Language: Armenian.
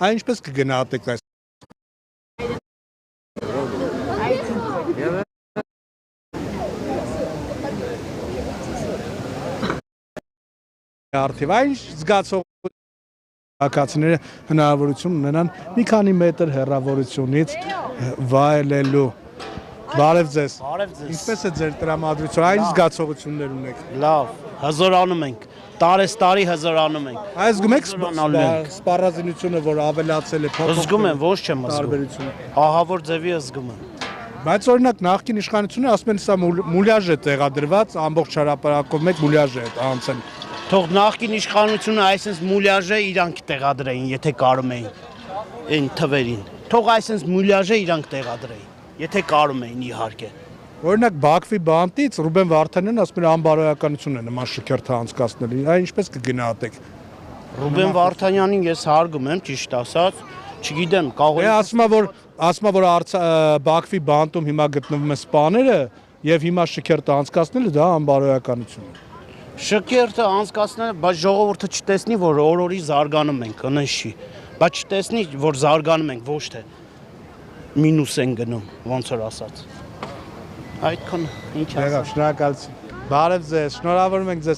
Այն ինչպես կգնահատեք այս արդյոք այն զգացող ակացիները հնարավորություն ունենան մի քանի մետր հեռավորությունից վայելելու Բարև ձեզ։ Ինչպես է ձեր տրամադրությունը, այն զգացողություններ ունեք։ Լավ, հզորանում ենք։ Տարեստարի հզորանում ենք։ Այս զգում եք սպառազինությունը, որ ավելացել է Զգում եմ, ոչ չեմ զգում։ Ահավոր ձևի զգում եմ։ Բայց օրինակ նախկին իշխանությունը ասում են սա մուլյաժ է տեղադրված, ամբողջ հրապարակով մեկ մուլյաժ է անցել։ Թող նախկին իշխանությունը այսպես մուլյաժը իրանք տեղադրեին, եթե կարում էին այն թվերին։ Թող այսպես մուլյաժը իրանք տեղադրեին, եթե կարում էին իհարկե։ Օրինակ Բաքվի բանտից Ռուբեն Վարդանյանն ասում էր անբարոյականություն է նման շքերթը անցկացնել։ Այն ինչպես կգնահատեք։ Ռուբեն Վարդանյանին ես հարգում եմ, ճիշտ ասած, չգիտեմ, կարող է ասում է որ Բաքվի բանտում հիմա գտնվում են սպաները եւ հիմա շքերթը անցկացնելը դա անբարոյականություն է։ Շքերթը անցկացնելը, բայց ժողովուրդը չտեսնի, որ օր-օրի զարգանում ենք, ընշի, բայց չտեսնի, որ զարգանում ենք, ոչ թե մինուս են գնում, ոնց որ ասած։ Այդքան ինչ ասած։ Շնորհակալություն։ Բարև ձեզ, շնորհավորում ենք ձեզ։